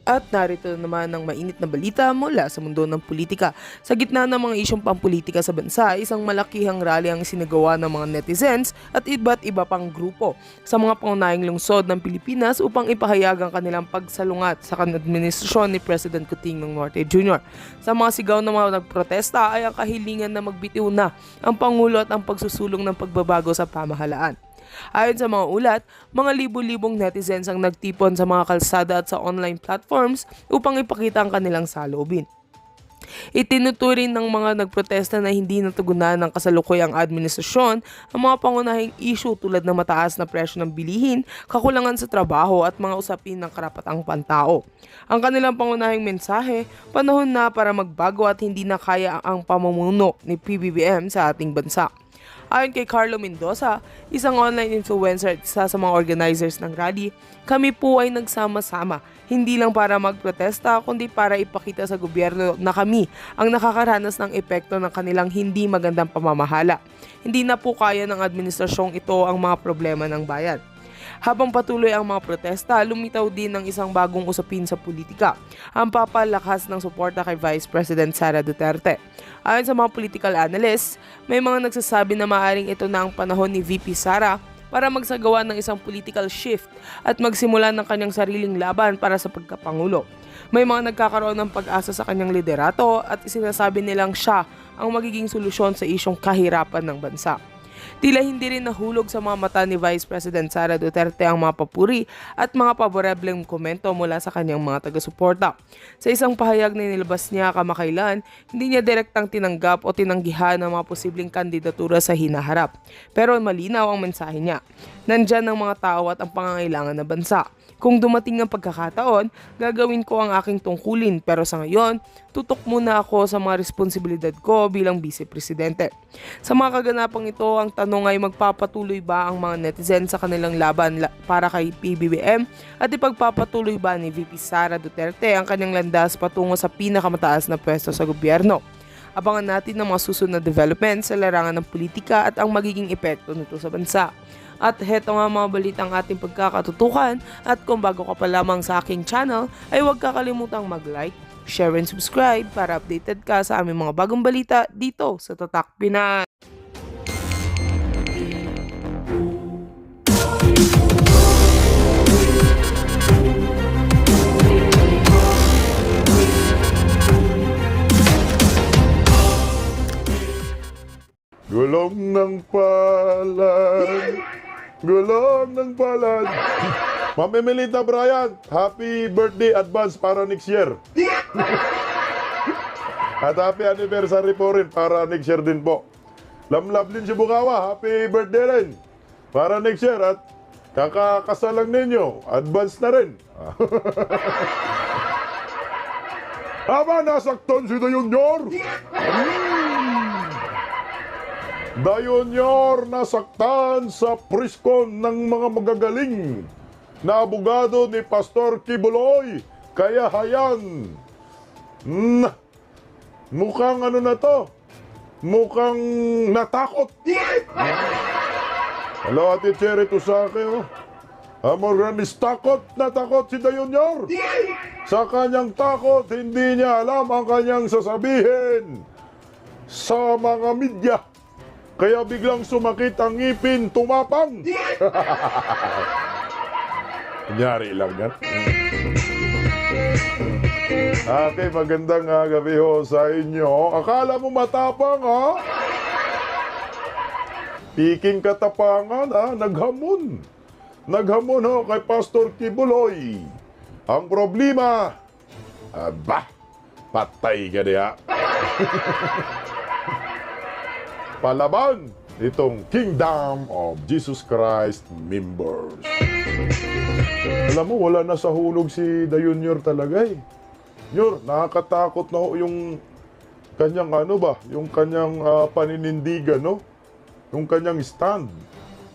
At narito naman ang mainit na balita mula sa mundo ng politika. Sa gitna ng mga isyong pampolitika sa bansa, isang malakihang rally ang sinagawa ng mga netizens at iba't iba pang grupo sa mga pangunahing lungsod ng Pilipinas upang ipahayag ang kanilang pagsalungat sa administrasyon ni President Coting Norte Jr. Sa mga sigaw ng mga nagprotesta ay ang kahilingan na magbitiw na ang Pangulo at ang pagsusulong ng pagbabago sa pamahalaan. Ayon sa mga ulat, mga libu-libong netizens ang nagtipon sa mga kalsada at sa online platforms upang ipakita ang kanilang saloobin. Itinuturing ng mga nagprotesta na hindi natugunan ng kasalukuyang administrasyon ang mga pangunahing issue tulad ng mataas na presyo ng bilihin, kakulangan sa trabaho at mga usapin ng karapatang pantao. Ang kanilang pangunahing mensahe, panahon na para magbago at hindi na kaya ang pamumuno ni PBBM sa ating bansa. Ayon kay Carlo Mendoza, isang online influencer at isa sa mga organizers ng rally, kami po ay nagsama-sama, hindi lang para magprotesta kundi para ipakita sa gobyerno na kami ang nakakaranas ng epekto ng kanilang hindi magandang pamamahala. Hindi na po kaya ng administrasyong ito ang mga problema ng bayan. Habang patuloy ang mga protesta, lumitaw din ng isang bagong usapin sa politika, ang papalakas ng suporta kay Vice President Sara Duterte. Ayon sa mga political analysts, may mga nagsasabi na maaaring ito na ang panahon ni VP Sara para magsagawa ng isang political shift at magsimula ng kanyang sariling laban para sa pagkapangulo. May mga nagkakaroon ng pag-asa sa kanyang liderato at isinasabi nilang siya ang magiging solusyon sa isyong kahirapan ng bansa. Tila hindi rin nahulog sa mga mata ni Vice President Sara Duterte ang mga papuri at mga paborebleng komento mula sa kanyang mga taga-suporta. Sa isang pahayag na nilabas niya kamakailan, hindi niya direktang tinanggap o tinanggihan ang mga posibleng kandidatura sa hinaharap. Pero malinaw ang mensahe niya. Nandyan ang mga tao at ang pangangailangan ng bansa. Kung dumating ang pagkakataon, gagawin ko ang aking tungkulin pero sa ngayon, tutok muna ako sa mga responsibilidad ko bilang vice-presidente. Sa mga kaganapang ito, ang tanong ay magpapatuloy ba ang mga netizen sa kanilang laban para kay PBBM at ipagpapatuloy ba ni VP Sara Duterte ang kanyang landas patungo sa pinakamataas na pwesto sa gobyerno? Abangan natin ang mga susunod na developments sa larangan ng politika at ang magiging epekto nito sa bansa. At heto nga mga balitang ating pagkakatutukan at kung bago ka pa lamang sa aking channel ay huwag kakalimutang mag-like, share and subscribe para updated ka sa aming mga bagong balita dito sa Tatak Pinas. Gulong ng palad, gulong ng palad. Ma'am Emelita Bryant, happy birthday advance para next year. At happy anniversary po rin para next year din po. Lamlablin si Bukawa, happy birthday rin para next year. At kakakasal lang ninyo, advance na rin. Aba, nasaktan si Dayunyor. Dayunyor nasaktan sa priskon ng mga magagaling na abogado ni Pastor Kibuloy. Kaya hayan, mukhang ano na to, mukhang natakot. Hello, Ate Cherry Tusake, oh. Amoranis, takot na takot si Dayunyor. Sa kanyang takot, hindi niya alam ang kanyang sasabihin sa mga media. Kaya biglang sumakit ang ngipin, tumapang. Kunyari lang yan. Okay, magandang gabi ho sa inyo. Akala mo matapang, ha? Piking katapangan, ha? Naghamon. Naghamon ho kay Pastor Kibuloy. Ang problema, patay ka diya. Palaban itong Kingdom of Jesus Christ members. Alam mo, wala na sa hulog si Dayunyor talaga eh. Yor, nakakatakot na ho yung kanyang ano ba, yung kanyang paninindigan, no? Yung kanyang stand,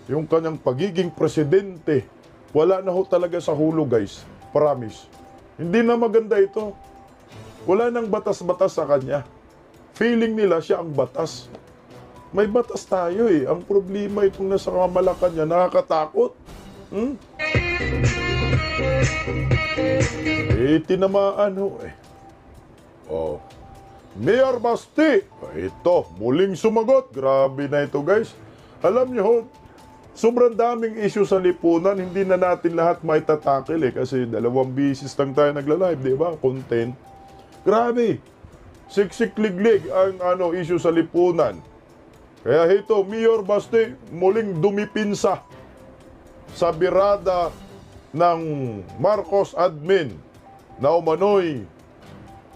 yung kanyang pagiging presidente. Wala na ho talaga sa hulog, guys. Promise. Hindi na maganda ito. Wala nang batas-batas sa kanya. Feeling nila siya ang batas. May batas tayo eh. Ang problema itong nasa kamalakan niya, nakakatakot. Tinamaan ho eh. Oh. Mayor Basti, ito, muling sumagot. Grabe na ito guys. Alam niyo ho, sobrang daming issue sa lipunan, hindi na natin lahat maitatakil eh. Kasi 2 bisis lang tayo nagla-live, di ba? Content. Grabe. Siksik-liglig ang issue sa lipunan. Kaya ito, Mayor Basti, muling dumipinsa sa birada ng Marcos admin na umano'y,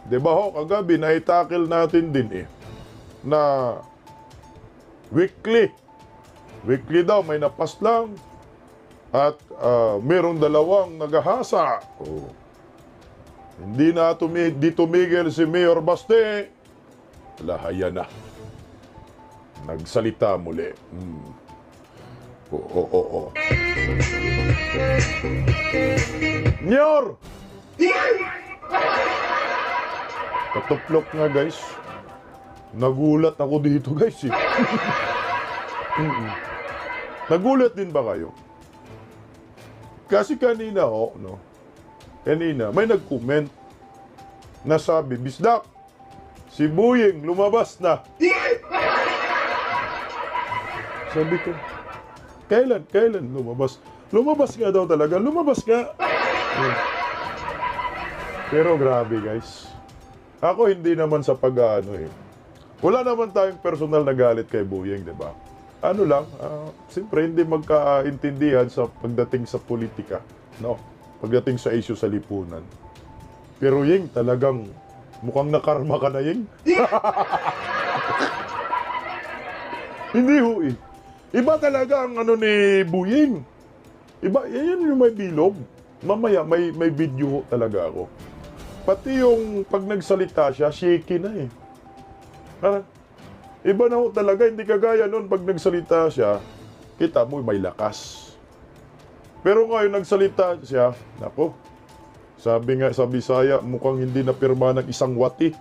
di ba ho, kagabi naitakil natin din eh, na weekly daw may napaslang at merong 2 nagahasa. Oh. Hindi na di tumigil si Mayor Basti. Lahaya na. Nagsalita muli. Oo. Mayor! Katuplok nga guys. Nagulat ako dito guys eh. Nagulat din ba kayo? Kasi kanina kanina may nag-comment na sabi, Bisdak, si Buying lumabas na. Sabi ko, kailan lumabas? Lumabas nga daw talaga, lumabas nga. Pero grabe guys. Ako hindi naman sa wala naman tayong personal na galit kay Buying, di ba? Ano lang, siyempre hindi magkaintindihan sa pagdating sa politika, no? Pagdating sa issue sa lipunan. Pero Ying, talagang mukhang nakarma ka na, Ying. Hindi ho eh. Iba talaga ang ni Buying. Iba, yan yung may bilog. Mamaya, may video ho talaga ako. Pati yung pag nagsalita siya, shaky na eh. Iba na ho talaga, hindi kagaya nun pag nagsalita siya, kita mo may lakas. Pero ngayon nagsalita siya, nako, sabi nga sa Bisaya, mukhang hindi napirma ng isang wati.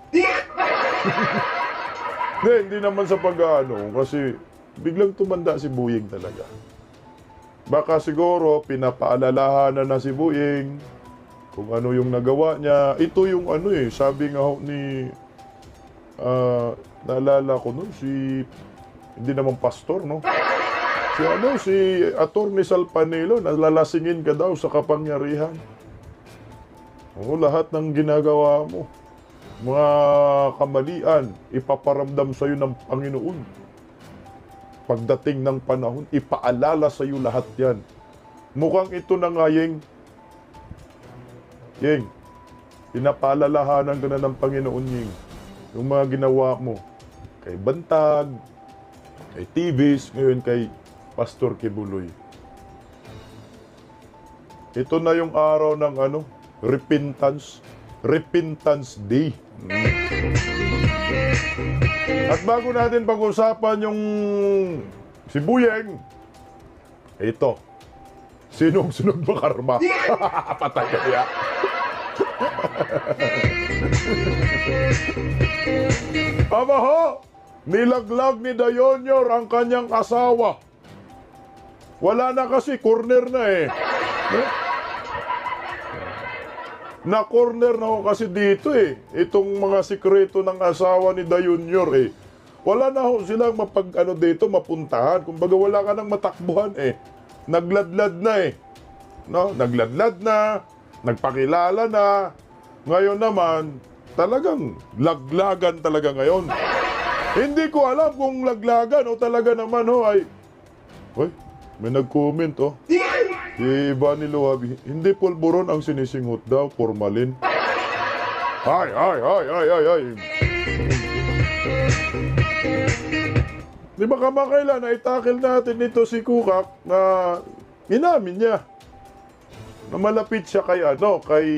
Hindi naman sa kasi biglang tumanda si Buying talaga. Baka siguro pinapaalalahanan na si Buying kung ano yung nagawa niya. Ito yung sabi nga ho ni naalala ko nun, hindi naman pastor, no? Si Atty. Salpanelo, nalalasingin ka daw sa kapangyarihan. Lahat ng ginagawa mo, mga kamalian, ipaparamdam sa'yo ng Panginoon. Pagdating ng panahon, ipaalala sa'yo lahat yan. Mukhang ito na nga, Yeng. Yeng, pinapaalalahanan ka na ng Panginoon, Yeng. Yung mga ginawa mo kay Bantag, kay TVs, ngayon kay Pastor Kibuloy. Ito na yung araw ng Repentance Day. At bago natin pag-usapan yung si Buying, ito, sinong-sunod ba karma? Patay kaya. Aba ho, nilaglag ni Dayonyor ang kanyang asawa. Wala na kasi, corner na eh. Na-corner na ho kasi dito eh. Itong mga sikreto ng asawa ni Dayonyor eh. Wala na ho silang dito, mapuntahan. Kumbaga wala ka nang matakbuhan eh. Nagladlad na eh. No? Nagladlad na, nagpakilala na. Ngayon naman, talagang laglagan talaga ngayon. Hindi ko alam kung laglagan o talaga naman ay... Uy, may nag-comment Si Ivani Luhabi, hindi pulburon ang sinisinghot daw, formalin. Ay. Di ba kamakailan na itakil natin ito si Kukak na inamin niya na malapit siya kay kay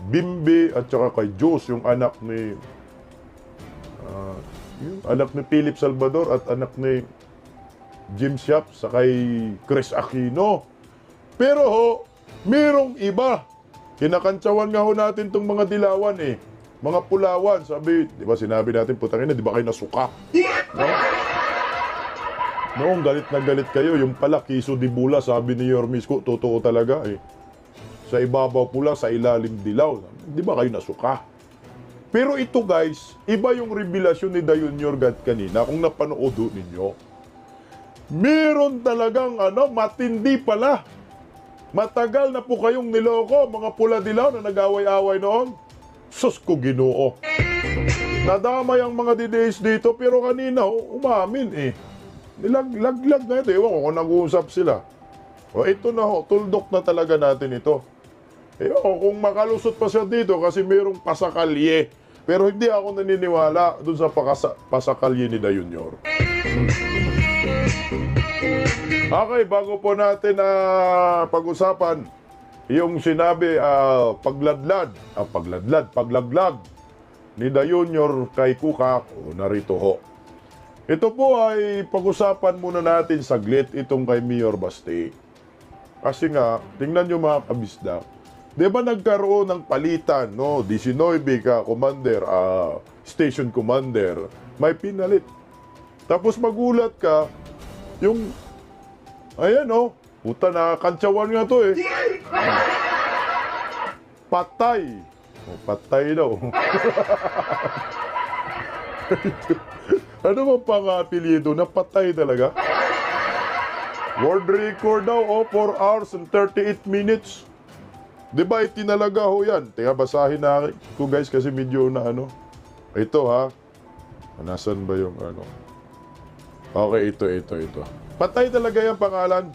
Bimbi at saka kay Jose, yung anak ni Philip Salvador at anak ni Jim Shap sa kay Chris Aquino. Pero ho, merong iba. Kinakantsawan nga ho natin tong mga dilawan eh. Mga pulawan. Sabi, di ba sinabi natin, putangin na, di ba kayo nasuka? No? Noong galit na galit kayo, yung pala, Kiso di Bula, sabi ni Yormis ko, totoo talaga eh. Sa ibabaw pula, sa ilalim dilaw. Di ba kayo nasuka? Pero ito guys, iba yung revelasyon ni Dayon Yorgat kanina kung napanood ninyo. Meron talagang matindi pala. Matagal na po kayong niloko, mga pula dilaw na nag-away-away noon. Sus ko Ginoo. Nadamay ang mga DDS dito pero kanina umamin eh. Nilaglag na ito. Ewan ko kung nag-uusap sila. O ito na tuldok na talaga natin ito. Ewan ko kung makalusot pa siya dito kasi mayroong pasakalye. Pero hindi ako naniniwala dun sa pasakalye ni Dayunyor. Okay, bago po natin pag-usapan yung sinabi paglaglag ni Dayunyor kay Kukak, narito ho. Ito po ay pag-usapan muna natin saglit itong kay Mayor Basti. Kasi nga, tingnan nyo mga kabisda, di ba nagkaroon ng palitan, no? 19 ka commander, station commander, may pinalit. Tapos magulat ka, yung, ayan puta na kantsawan nga to eh. Patay. Patay daw. Ano bang pang-apelyido na patay talaga? World record daw, 4 hours and 38 minutes. Di ba itinalaga ho yan? Teka, basahin na ko guys kasi medyo na Ito ha. Nasaan ba yung Okay, ito. Patay talaga yung pangalan.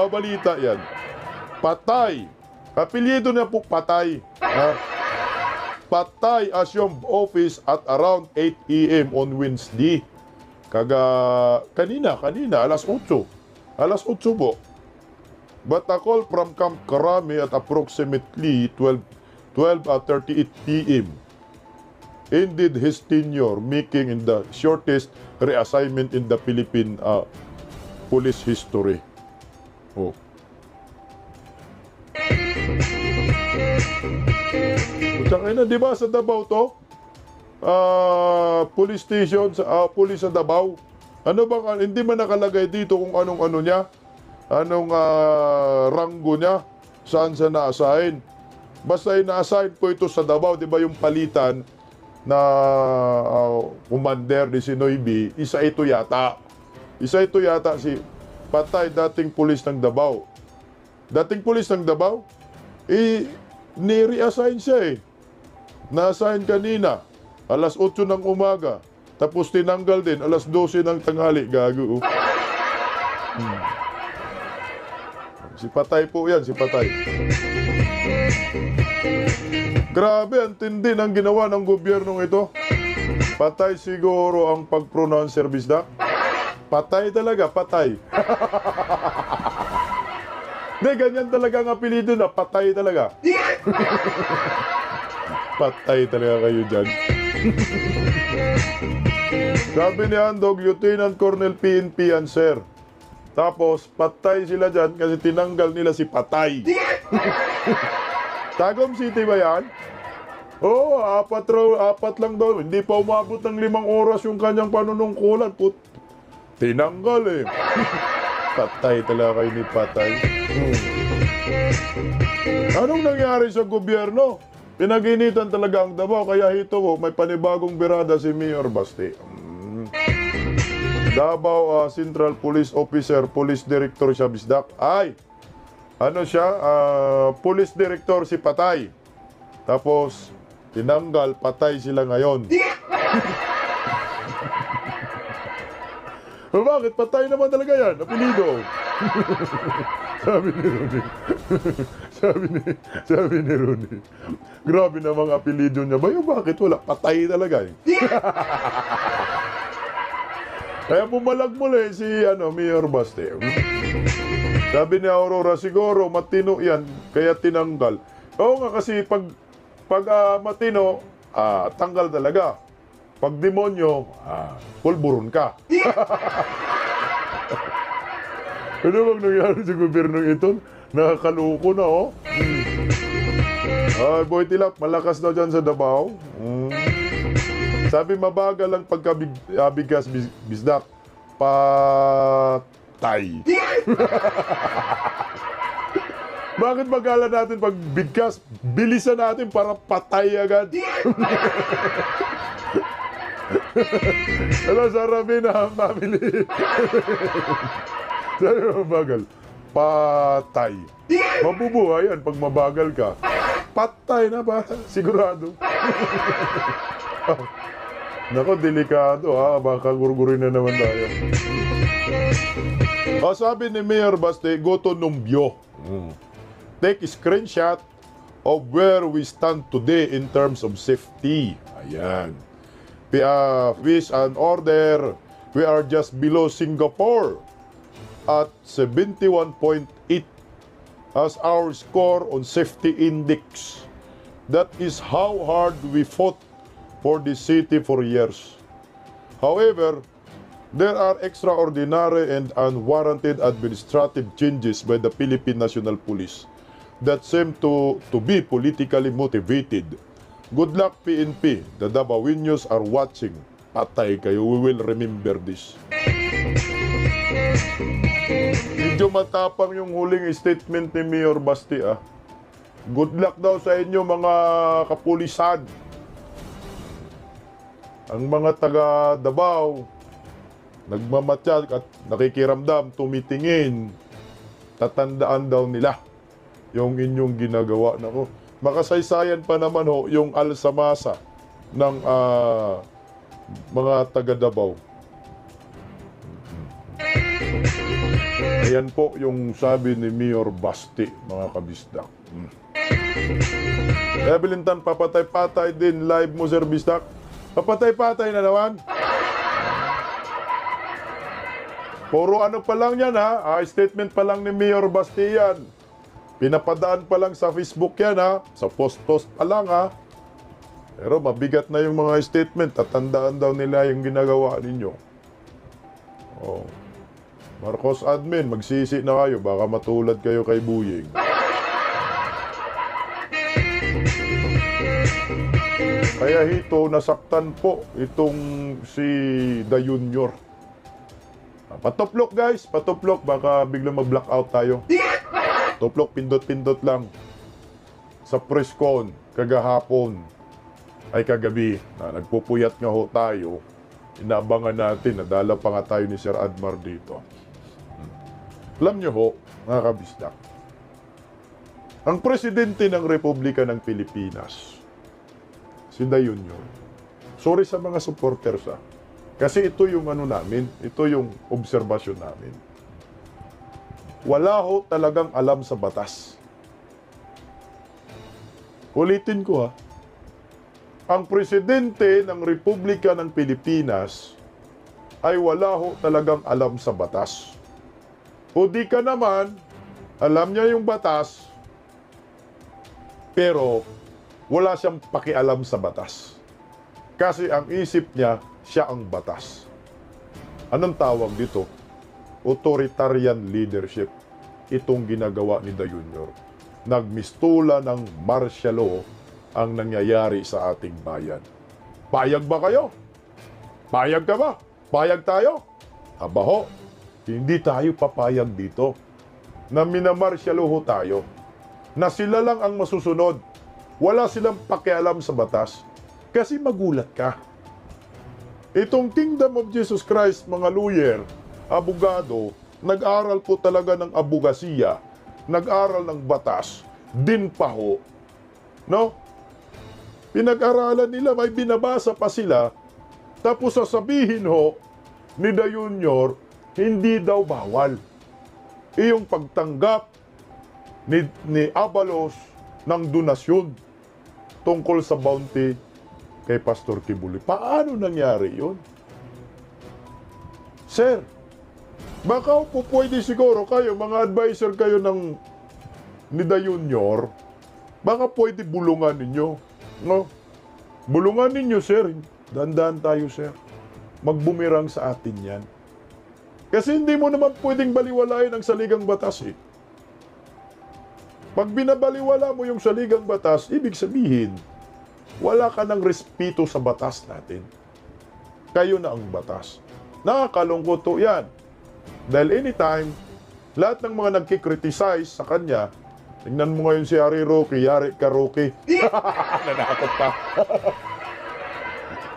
Balita yan. Patay. Apelyido na po patay. Patay assumed office at around 8 a.m. on Wednesday. Kanina, alas 8. Alas 8 po. But a call from Camp Karami at approximately 12:38 p.m. ended his tenure, making in the shortest reassignment in the Philippine police history. Tsaka na, di ba sa Davao to? Police station, police sa Davao. Ano bang, hindi man nakalagay dito kung anong niya? Anong ranggo niya? Saan siya na-assign? Basta na-assign po ito sa Davao, di ba yung palitan na commander ni Sinoybi, isa ito yata si Patay, dating pulis ng Davao. Dating pulis ng Davao, ni-reassign siya eh. Na-assign kanina, alas 8 ng umaga. Tapos tinanggal din, alas 12 ng tanghali. Gago. Si Patay po yan, si Patay. Grabe, ang tindi ng ginawa ng gobyernong ito. Patay siguro ang pag-pronounce service na. Patay talaga, patay. Hindi, ganyan talaga ang apelido na, patay talaga. Patay talaga kayo dyan. Sabi ni Andog, Lieutenant Colonel PNP yan, sir. Tapos, patay sila dyan kasi tinanggal nila si Patay. Tagum City ba yan? Oo, apat lang daw. Hindi pa umabot ng 5 oras yung kanyang panunungkulan. Tinanggal eh. Patay talaga kayo ni Patay. Anong nangyari sa gobyerno? Pinag-initan talaga ang Davao, kaya ito may panibagong birada si Mayor Basti. Davao Central Police Officer, Police Director siya bisdak. Police Director si Patay. Tapos, tinanggal, patay sila ngayon. Bakit? Patay naman talaga yan. Apelido. Sabi ni Rooney. sabi ni Rooney. Grabe namang apelido niya. Bakit wala? Patay talaga eh. Kaya pumalag muli si Mayor Basti. Sabi ni Aurora, siguro matino yan, kaya tinanggal. Oo nga kasi pag matino, tanggal talaga. Pag demonyo, pulburon ka. Ano bang nangyari sa gobyernong ito? Nakakaluko na, Boy Tilap, malakas daw dyan sa Davao. Sabi, mabagal lang pagkabigas bisdak. Patay. Bakit magala natin pag bigkas? Bilisan natin para patay agad. Alam, sarapin na family. Sabi mo mabagal? Patay. Mabubuhay yan pag mabagal ka. Patay na ba? Sigurado. Nako, delikado ha. Baka gurgurin na naman tayo. Sabi ni Mayor Baste, go to Numbyo. Take a screenshot of where we stand today in terms of safety. Ayan. Peace and order. We are just below Singapore at 71.8 as our score on safety index. That is how hard we fought for the city for years. However, there are extraordinary and unwarranted administrative changes by the Philippine National Police that seem to be politically motivated. Good luck, PNP. The Davaoenos are watching. Patay kayo. We will remember this. Medyo matapang yung huling statement ni Mayor Basti. Good luck daw sa inyo mga kapulisan. Ang mga taga Davao, nagmamatsyag at nakikiramdam, tumitingin, tatandaan daw nila yung inyong ginagawa. Nako, makasaysayan pa naman ho yung alsamasa ng mga taga Davao. Ayan po yung sabi ni Mayor Basti, mga kabisdak. Evelyn Tan, papatay-patay din live mo, Sir Bisdak. Papatay-patay na naman. Puro ano pa lang yan ha, statement pa lang ni Mayor Basti yan. Pinapadaan pa lang sa Facebook yan ha, sa post-post pa lang ha. Pero mabigat na yung mga statement, tatandaan daw nila yung ginagawa ninyo. Oh. Marcos admin, magsisi na kayo, baka matulad kayo kay Buying. Kaya hito, nasaktan po itong si The Junior. Patuplok guys, patuplok, baka biglang mag-blackout tayo. Tuplok, pindot-pindot lang. Sa press con, kagahapon, ay kagabi, na nagpupuyat nga ho tayo, inaabangan natin, nadala pa nga tayo ni Sir Admar dito. Alam nyo ho, mga kabisdak, ang presidente ng Republika ng Pilipinas, si The Junior, sorry sa mga supporters kasi ito yung ano namin, ito yung obserbasyon namin. Wala ho talagang alam sa batas. Ulitin ko ang presidente ng Republika ng Pilipinas ay wala ho talagang alam sa batas. O di ka naman, alam niya yung batas, pero wala siyang pakialam sa batas. Kasi ang isip niya, siya ang batas. Anong tawag dito? Authoritarian leadership. Itong ginagawa ni The Junior. Nagmistula ng martial law ang nangyayari sa ating bayan. Payag ba kayo? Payag ka ba? Payag tayo? Abaho, hindi tayo papayag dito na minamartial law tayo. Na sila lang ang masusunod. Wala silang pakialam sa batas. Kasi magulat ka. Itong Kingdom of Jesus Christ, mga lawyer, abogado, nag-aral po talaga ng abogasiya, nag-aral ng batas, din pa ho. No? Pinag-aralan nila, may binabasa pa sila, tapos sasabihin ho ni The Junior, hindi daw bawal. Iyong pagtanggap ni Abalos ng donasyon tungkol sa bounty kay Pastor Kibuloy. Paano nangyari yun? Sir, baka po pwede siguro kayo, mga advisor kayo ni The Junior, baka pwede bulungan ninyo. No? Bulungan ninyo, sir. Dandan tayo, sir. Magbumirang sa atin yan. Kasi hindi mo naman pwedeng baliwalain ang saligang batas eh. Pag binabaliwala mo yung saligang batas, ibig sabihin, wala ka ng respeto sa batas natin. Kayo na ang batas. Nakakalungkot to yan. Dahil anytime, lahat ng mga nagkikriticize sa kanya, Tingnan mo ngayon si Harry Roque, yari ka Roque. Nanakot pa.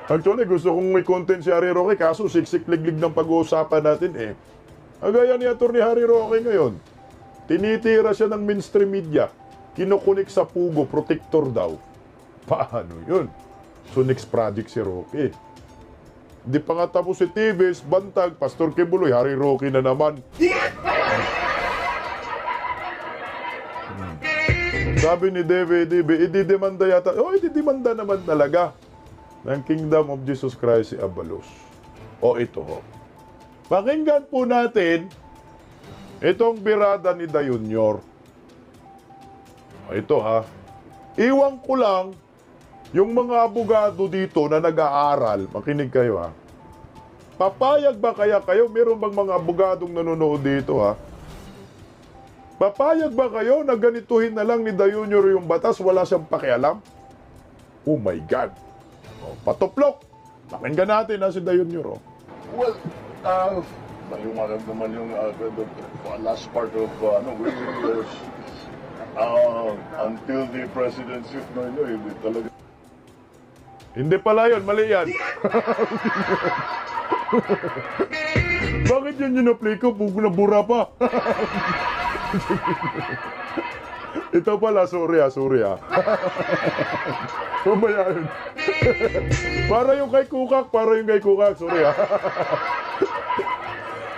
Actually, gusto kong may content si Harry Roque, kaso siksik-liglig ng pag-uusapan natin eh. Agaya ni Atty. Harry Roque ngayon, tinitira siya ng mainstream media, kinukunik sa pugo, protector daw. Paano yun? So next project si Roque. Di pa nga tapos si Tibes, Bantag, Pastor Kibuloy, Harry Roque na naman. Sabi ni DB, ididemanda yata. Ididemanda naman talaga ng Kingdom of Jesus Christ si Abalos. Ito ho. Pakinggan po natin itong birada ni Da Junior. Ito ha. Iwan ko lang yung mga abogado dito na nag-aaral. Makinig kayo ha. Papayag ba kaya kayo? Meron bang mga abogadong nanonood dito ha? Papayag ba kayo na ganituhin na lang ni Da Junior yung batas, wala siyang pakialam? Oh my God! Patuplok! Pakinggan natin si Da Junior. Well, maliwanag naman yung last part of within years until the presidency of Noynoy, hindi talaga. Hindi pala yun, mali yan. Bakit yun yung na-play ko? Nabura pa. Ito pala, sorry ha. Mamaya yun. Para yung kay Kukak, sorry ha.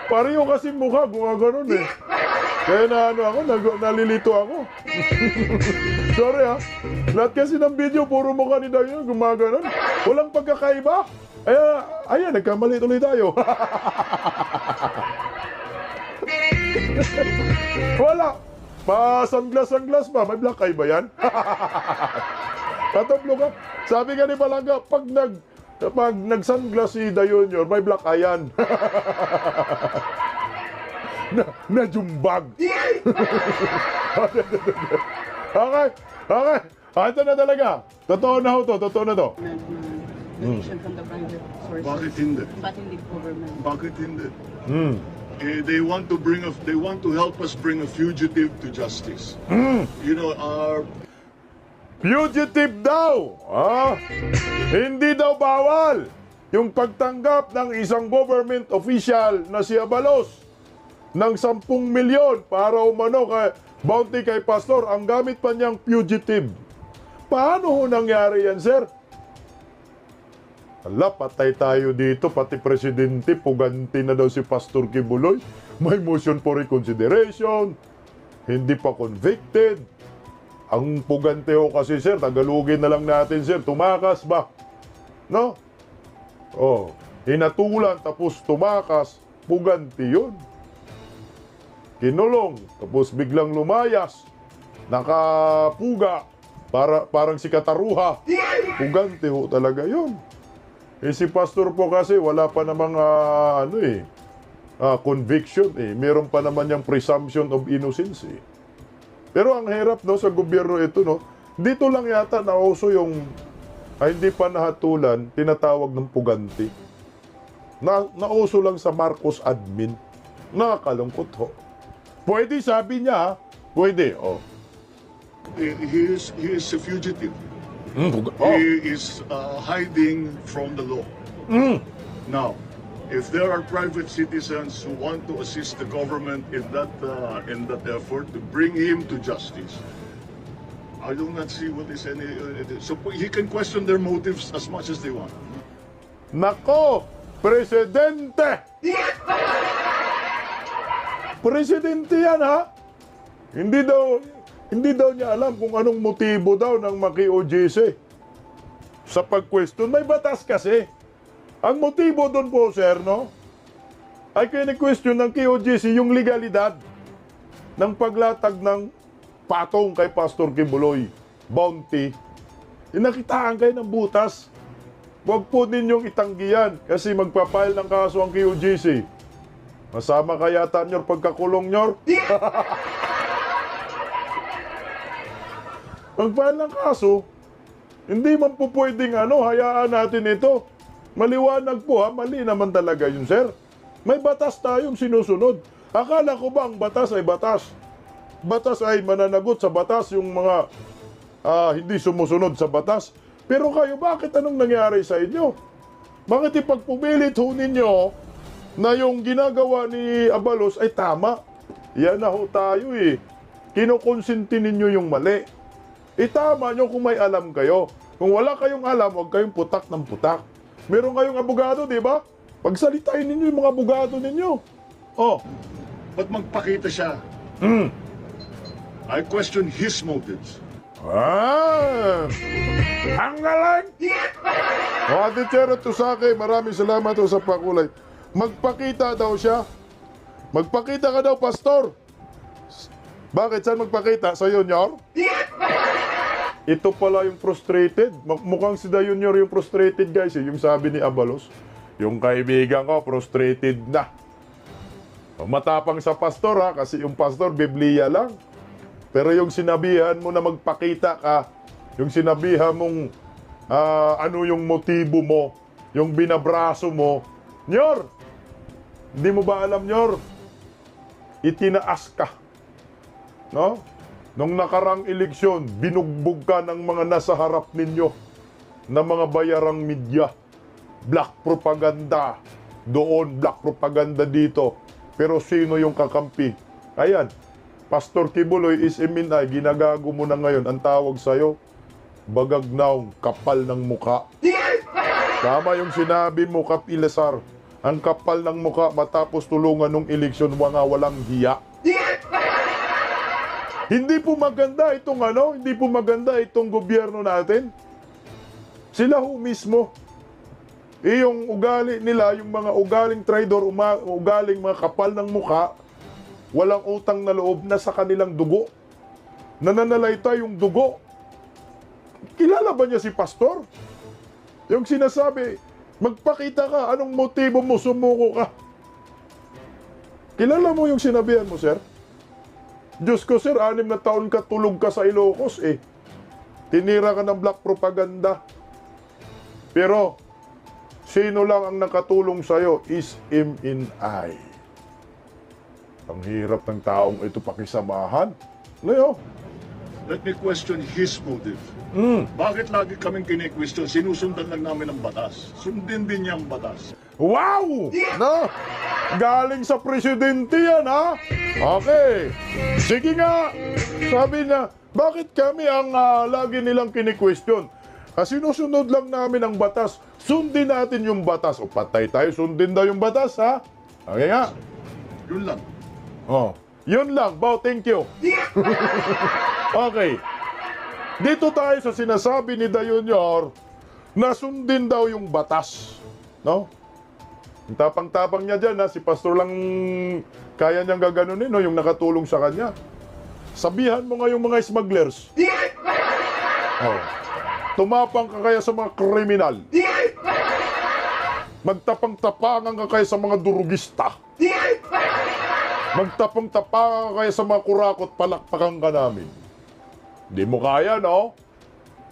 Para yung kasing mukha, gumaganon eh. Kaya nalilito ako. Sorry ha. Lahat kasi ng video, puro mukha ni Dayo, gumaganon. Walang pagkakaiba. Ayan, nagkamali tuloy tayo. Wala. Pa-sunglass ba? May black eye ba yan? Tataplo ka. Sabi nga ni Palangga, pag nag-sunglass si Da Junior, may black eye yan. Najumbag. Okay. Ito na talaga. Totoo na to. Donation from the private sources. Bakit hindi? But hindi government. Bakit hindi? They want to help us bring a fugitive to justice. You know, our Fugitive daw! Hindi daw bawal yung pagtanggap ng isang government official na si Abalos ng 10 milyon para umano kay bounty kay pastor. Ang gamit pa niyang fugitive. Paano ho nangyari yan, sir? Ala, patay tayo dito. Pati presidente, puganti na daw si Pastor Kibuloy. May motion for reconsideration. Hindi pa convicted. Ang pugante ho kasi, sir, tagalugin na lang natin, sir. Tumakas ba? No? Hinatulan, tapos tumakas. Puganti yun. Kinulong, tapos biglang lumayas. Nakapuga. Parang si Kataruha. Pugante ho talaga yun. Si pastor po kasi wala pa namang conviction eh. Meron pa naman yung presumption of innocence eh. Pero ang hirap sa gobyerno ito dito lang yata nauso yung hindi pa nahatulan, tinatawag ng puganti. Nauso lang sa Marcos admin. Nakakalungkot ho. Pwede sabi niya, pwede he is a fugitive. He is hiding from the law. Now, if there are private citizens who want to assist the government in that effort to bring him to justice, I do not see what is any. So he can question their motives as much as they want. Nako, presidente! Presidente yan ha? Hindi daw niya alam kung anong motibo daw ng maki-OJC sa pag-question. May batas kasi. Ang motibo doon po, sir, ay kini-question ng KOJC yung legalidad ng paglatag ng patong kay Pastor Kibuloy. Bounty. Inakitaan kayo ng butas. Huwag po ninyong itanggihan kasi magpapile ng kaso ang KOJC. Masama kaya tanyor pagkakulong nyor? Magpahal ng kaso, hindi man po pwedeng hayaan natin ito. Maliwanag po mali naman talaga yun, sir. May batas tayong sinusunod. Akala ko ba ang batas ay batas? batas ay mananagot sa batas, yung mga hindi sumusunod sa batas. Pero kayo, bakit anong nangyari sa inyo? Bakit ipagpumilit ho ninyo na yung ginagawa ni Abalos ay tama? Yan na ho tayo eh. Kinukonsinti ninyo yung mali. Itama nyo kung may alam kayo. Kung wala kayong alam, huwag kayong putak ng putak. Meron kayong abogado, di ba? Pagsalitain ninyo yung mga abogado ninyo. Oh. Ba't magpakita siya? I question his motives. Ang galing! O, Ate Chero Tusake, maraming salamat ho sa pakulay. Magpakita daw siya. Magpakita ka daw, Pastor. Bakit? Saan magpakita? Sa Junior? Ito pala yung frustrated. Mukhang si Da Junior yung frustrated, guys. Yung sabi ni Abalos. Yung kaibigan ko, frustrated na. Matapang sa pastor ha, kasi yung pastor, Biblia lang. Pero yung sinabihan mo na magpakita ka, yung sinabihan mong ano yung motibo mo, yung binabraso mo, Nyor, hindi mo ba alam, Nyor? Itinaas ka. No? Nung nakarang eleksyon, binugbog ka ng mga nasa harap ninyo na mga bayarang media. Black propaganda doon, black propaganda dito. Pero sino yung kakampi? Ayan, Pastor Kibuloy is iminay, ginagago mo na ngayon. Ang tawag sa'yo, bagagnaw, kapal ng muka. Tama yung sinabi mo, Kapilasar. Ang kapal ng muka matapos tulungan ng eleksyon, walang hiya. Hindi po maganda itong gobyerno natin. Sila ho mismo. Yung ugali nila, yung mga ugaling traidor, ugaling mga kapal ng muka, walang utang na loob na sa kanilang dugo. Nananalaytay yung dugo. Kilala ba niya si Pastor? Yung sinasabi, magpakita ka, anong motibo mo, sumuko ka. Kilala mo yung sinabihan mo, sir? Diyos ko, sir, 6 na taon ka tulog ka sa Ilocos eh. Tinira ka ng black propaganda. Pero, sino lang ang nakatulong sa'yo is him in I. Ang hirap ng taong ito pakisamahan. Leo? Let me question his motive. Bakit lagi kaming kine-question? Sinusundan lang namin ang batas. Sundin din niya ang batas. Wow! No? Galing sa presidente yan, ha? Okay. Sige nga. Sabi niya, bakit kami ang lagi nilang kini-question? Kasi sinusunod lang namin ang batas. Sundin natin yung batas. O patay tayo, sundin daw yung batas, ha? Okay nga. Yun lang. Oh, yun lang. Bao, thank you. Okay. Dito tayo sa sinasabi ni Da Junior na sundin daw yung batas. No? Ang tapang-tapang niya dyan, ha? Si Pastor lang kaya niyang gaganunin, no? Yung nakatulong sa kanya. Sabihan mo nga yung mga smugglers. Oh. Tumapang ka kaya sa mga kriminal. Magtapang-tapangan ka kaya sa mga durugista. Magtapang-tapangan ka kaya sa mga kurakot, palakpakan ka namin. Di mo kaya, no?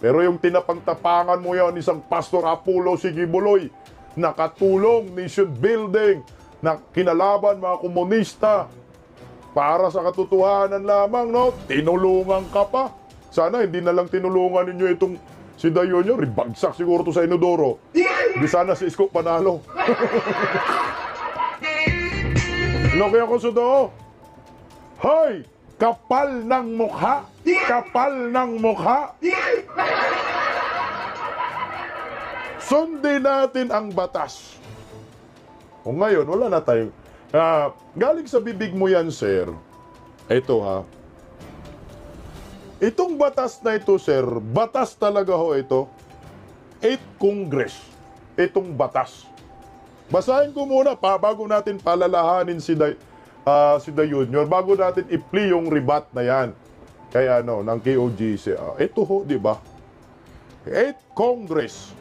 Pero yung tinapang-tapangan mo yan, isang Pastor Apollo Sigibuloy, nakatulong, nation building, na kinalaban mga komunista, para sa katotohanan lamang, no? Tinulungan ka pa. Sana hindi na lang tinulungan ninyo itong si Da Junior, ribagsak siguro to sa Inodoro. Di sana si Isko panalo. Loki ako sa do. Hoy! Kapal ng mukha! Kapal ng mukha! Sundin natin ang batas. O ngayon, wala na tayo. Galing sa bibig mo yan, sir. Ito, ha. Itong batas na ito, sir, batas talaga ho ito. 8th Congress. Itong batas. Basahin ko muna bago natin palalahanin si Da Junior, bago natin i-play yung rebat na yan. Kaya ng KOGC. Ito ho, di ba? 8th Congress.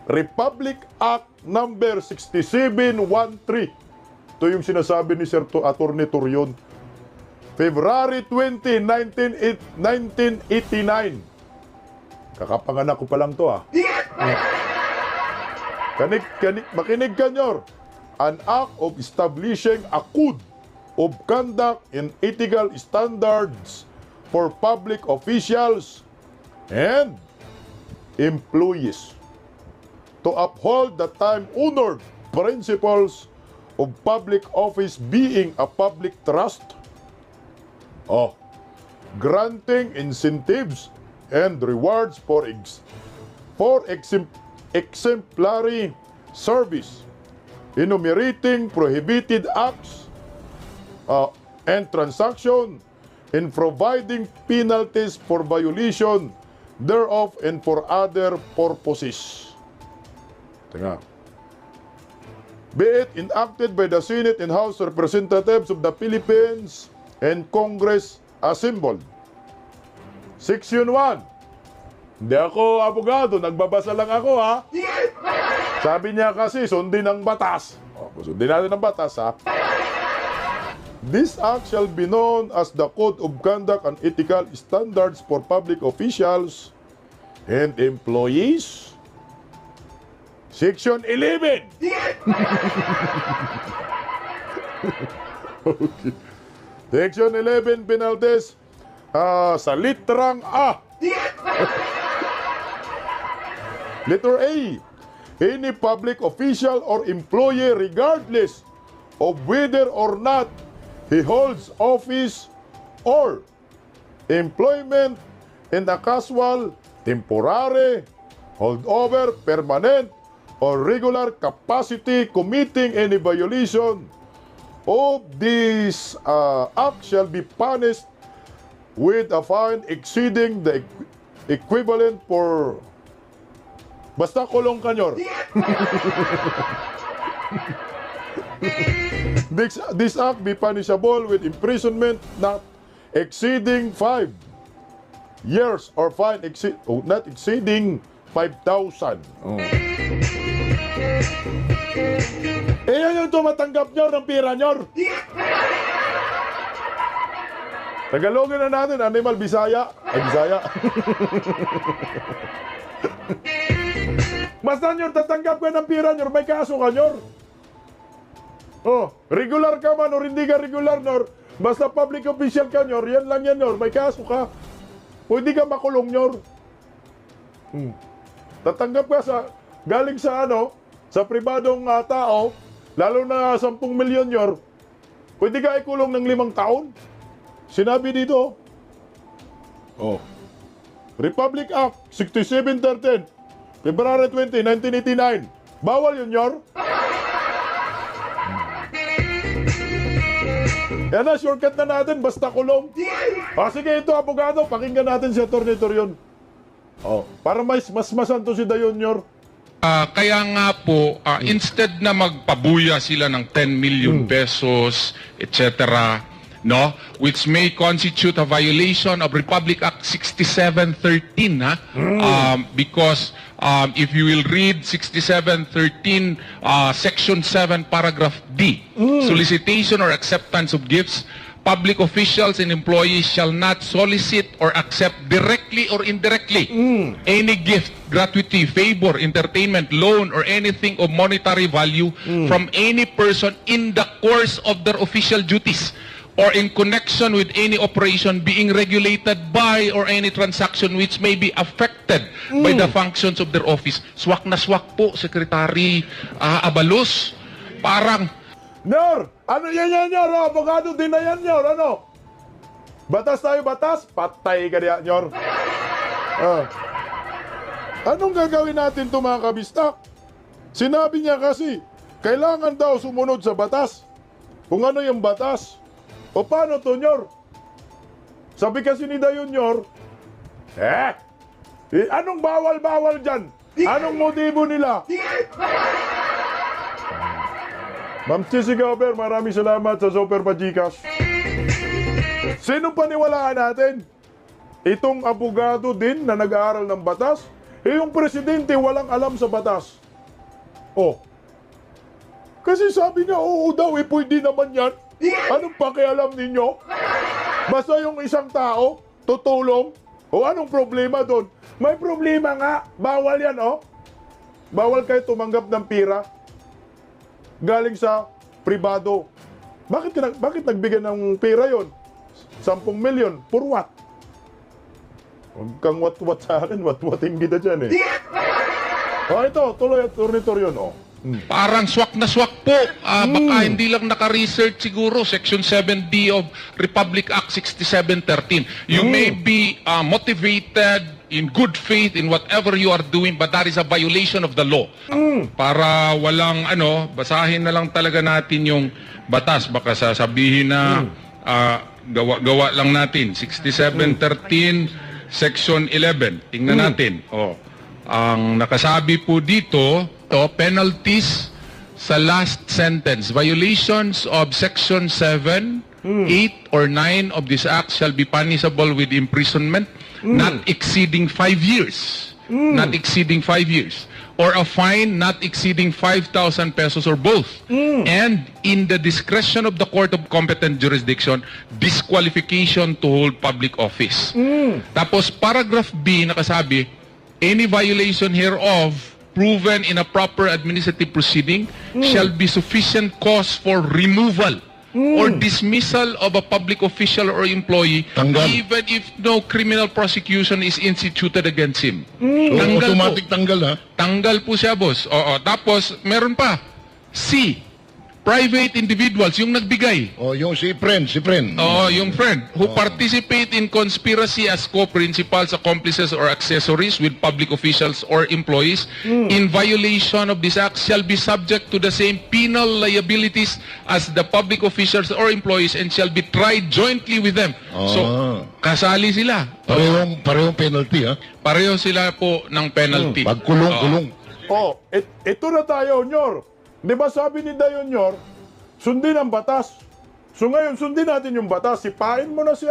Republic Act number 6713. Ito yung sinasabi ni Sir Atty. Torion. February 20, 1989. Kakapanganak ko pa lang to, ha. Makinig ka, Nyor. An act of establishing a code of Conduct and Ethical Standards for Public Officials and Employees to uphold the time-honored principles of public office being a public trust, granting incentives and rewards for exemplary service, enumerating prohibited acts and transaction, in providing penalties for violation thereof and for other purposes. Teka. Be it enacted by the Senate and House Representatives of the Philippines and Congress assembled. Section 1. Hindi ako abogado, nagbabasa lang ako ha. Sabi niya kasi, sundin ang batas. Sundin natin ang batas ha. This act shall be known as the Code of Conduct and Ethical Standards for Public Officials and Employees. Section 11. Okay. Section 11 penalties sa litrang A. Letter A. Any public official or employee, regardless of whether or not he holds office or employment in a casual, temporary, holdover, permanent, or regular capacity, committing any violation of this act shall be punished with a fine exceeding the equivalent for basta kulong kanyor. This act be punishable with imprisonment not exceeding 5 years or fine not exceeding 5,000. Yan yung tumatanggap nyo ng pira nyo. Tagalogin na natin, Animal Bisaya. Ay, Bisaya. Basta nyo, tatanggap ka ng pira nyo, may kaso ka nyo. Regular ka man o hindi ka regular nor, basta public official ka nyor, yan lang yan nyor, may kaso ka. Pwede ka makulong nyor. Tatanggap ka sa, galing sa sa pribadong tao, lalo na 10 milyon nyor, pwede ka ikulong ng 5 taon. Sinabi dito, Republic Act 6713, February 20, 1989. Bawal yun nyor. Yan na, shortcut na natin, basta kulong. Sige, ito, abogado, pakinggan natin si Atty. Torion. Para mas masanto si Dayon Nyor. Kaya nga po, instead na magpabuya sila ng 10 million pesos, etc., no, which may constitute a violation of Republic Act 6713, because if you will read 6713, Section 7, Paragraph D, solicitation or acceptance of gifts, public officials and employees shall not solicit or accept directly or indirectly any gift, gratuity, favor, entertainment, loan, or anything of monetary value from any person in the course of their official duties or in connection with any operation being regulated by or any transaction which may be affected by the functions of their office. Swak na swak po, Secretary Abalos. Parang, Nyor! Ano yan, Nyor? Abogado din na yan, Nyor. Ano? Batas tayo, batas? Patay ka niya, Nyor. Anong gagawin natin to, mga kabistak? Sinabi niya kasi, kailangan daw sumunod sa batas. Kung ano yung batas. O paano to, Nyor? Sabi kasi ni Dayon, Nyor, anong bawal-bawal dyan? Anong motibo nila? Ma'am Chissy Gauber, maraming salamat sa Super Pajikas. Sino paniwalaan natin? Itong abogado din na nag-aaral ng batas? Yung presidente walang alam sa batas. Kasi sabi niya, oo daw, pwede naman yan. Anong pakialam ninyo? Basta yung isang tao, tutulong. Anong problema doon? May problema nga. Bawal yan, Bawal kayo tumanggap ng pira galing sa pribado. Bakit nagbigay ng pera yon? 10 milyon. For what? Huwag kang wat-wat sa akin. Wat-wating kita dyan eh. Ito. Tuloy at turnitor yun. Parang swak na swak po. Baka hindi lang naka-research siguro. Section 7D of Republic Act 6713. You may be motivated in good faith in whatever you are doing, but that is a violation of the law. Para walang basahin na lang talaga natin yung batas. Baka sasabihin na gawa lang natin. 6713 Section 11. Tingnan natin. Ang nakasabi po dito, penalties sa last sentence. Violations of Section 7, 8, or 9 of this act shall be punishable with imprisonment not exceeding 5 years. Not exceeding 5 years. Or a fine not exceeding 5,000 pesos or both. And in the discretion of the court of competent jurisdiction, disqualification to hold public office. Tapos paragraph B nakasabi, any violation hereof proven in a proper administrative proceeding shall be sufficient cause for removal or dismissal of a public official or employee even if no criminal prosecution is instituted against him. Tanggal Automatic po. tanggal ha? Tanggal po siya, boss. Oo. Tapos, meron pa. C. Private individuals, yung nagbigay. Yung si friend. Oo, yung friend who participate in conspiracy as co-principals, accomplices, or accessories with public officials or employees in violation of this act shall be subject to the same penal liabilities as the public officials or employees and shall be tried jointly with them. So, kasali sila. Parehong penalty ha? Pareho sila po ng penalty. Pagkulong-kulong. Ito na tayo, Nyor. Di ba sabi ni Dayon Nyor, sundin ang batas. So ngayon, sundin natin yung batas. Sipain mo na si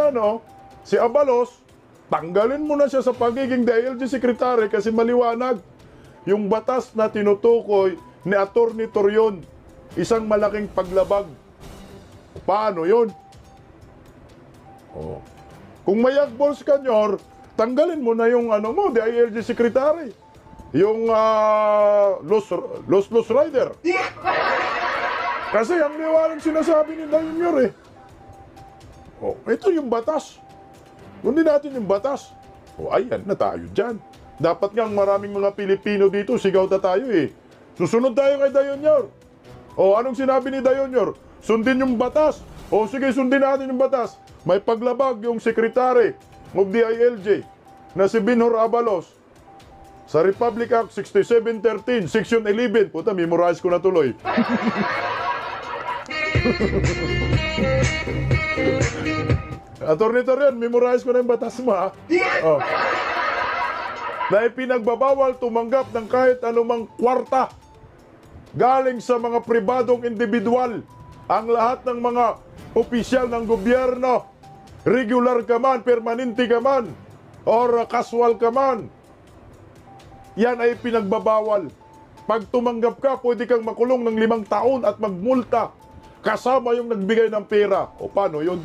Abalos, tanggalin mo na siya sa pagiging DILG Secretary kasi maliwanag. Yung batas na tinutukoy ni Atty. Torion, isang malaking paglabag. Paano yun? Kung may agbols ka, Nyor, tanggalin mo na yung DILG Secretary. Yung Los Rider. Kasi ang liwanag sinasabi ni Dayon Nyor eh. Ito yung batas. Kundi natin yung batas. Ayan na tayo dyan. Dapat nga maraming mga Pilipino dito, sigaw na tayo eh. Susunod tayo kay Dayon Nyor. Anong sinabi ni Dayon Nyor? Sundin yung batas. Sige, sundin natin yung batas. May paglabag yung Secretary of DILG na si Binhor Abalos. Sa Republic Act 6713, Section 11. Puta, memorize ko na tuloy. Atty. Torion, memorize ko na yung batas mo, ha? Na ipinagbabawal tumanggap ng kahit anumang kwarta galing sa mga pribadong individual. Ang lahat ng mga opisyal ng gobyerno, regular ka man, permanente ka man, or casual ka man, yan ay pinagbabawal. Pag tumanggap ka, pwede kang makulong ng 5 taon at magmulta kasama yung nagbigay ng pera. Paano yun?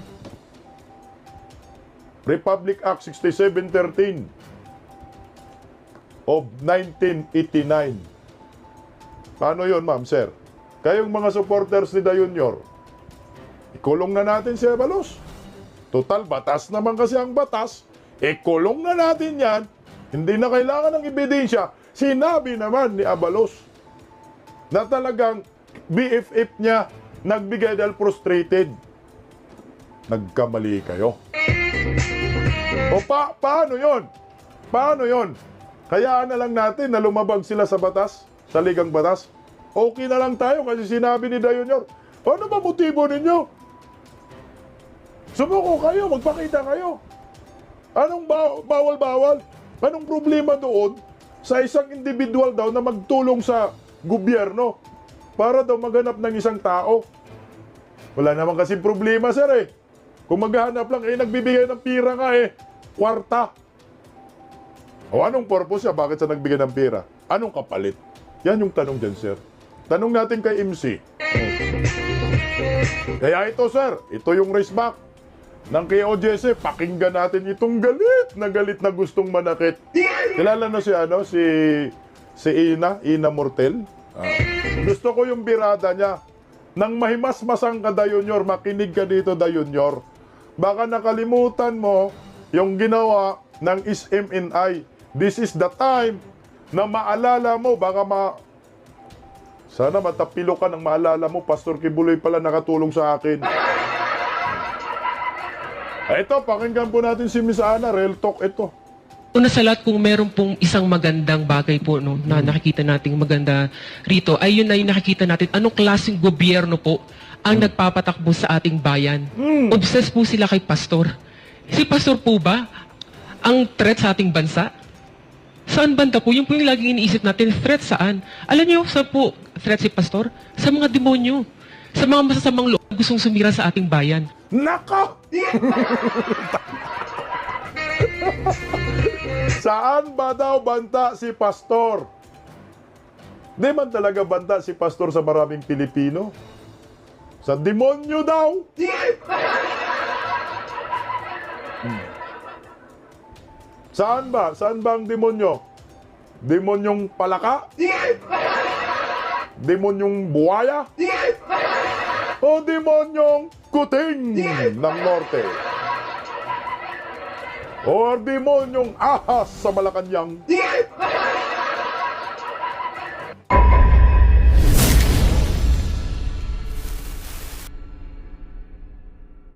Republic Act 6713 of 1989. Paano yun, ma'am, sir? Kayong mga supporters ni Dayon Nyor, ikulong na natin si Abalos. Total, batas naman kasi ang batas. Ikulong na natin yan. Hindi na kailangan ng ebidensya. Sinabi naman ni Abalos na talagang BFF niya nagbigay dahil frustrated. Nagkamali kayo. Paano yon? Paano yon? Kayaan na lang natin na lumabag sila sa batas, sa ligang batas. Okay na lang tayo kasi sinabi ni Dayon Nyor. Ano ba motibo ninyo? Sumuko kayo, magpakita kayo. Anong bawal-bawal? Anong problema doon sa isang individual daw na magtulong sa gobyerno para daw maghanap ng isang tao? Wala naman kasi problema, sir eh. Kung maghahanap lang, nagbibigay ng pira nga kwarta. Anong purpose siya? Bakit siya nagbigay ng pira? Anong kapalit? Yan yung tanong dyan, sir. Tanong natin kay MC. Kaya ito, sir, ito yung raceback ng KOJC, pakinggan natin itong galit na gustong manakit. Kilala na si Ina Mortel. Gusto ko yung birada niya. Nang mahimasmasang ka, Da Junior, makinig ka dito, Da Junior. Baka nakalimutan mo yung ginawa ng SMNI. This is the time na maalala mo, sana matapilo ka ng maalala mo, Pastor Kibuloy pala nakatulong sa akin. Ito, pakinggan po natin si Miss Ana, Real Talk ito. Una sa lahat, kung meron pong isang magandang bagay po no, na nakikita nating maganda rito, ay yun ay nakikita natin anong klaseng gobyerno po ang nagpapatakbo sa ating bayan. Obsessed po sila kay Pastor. Si Pastor po ba ang threat sa ating bansa? Saan banda po? Yung po yung laging iniisip natin, threat saan? Alam niyo saan po threat si Pastor? Sa mga demonyo. Sa mga masasamang loob gustong sumira sa ating bayan. Nako! Saan ba daw banta si Pastor? Di man talaga banta si Pastor sa maraming Pilipino? Sa demonyo daw! Saan ba? Saan ba ang demonyo? Demonyong palaka? Demonyong buwaya? O demonyong kuting ng norte? O demonyong ahas sa Malacanang?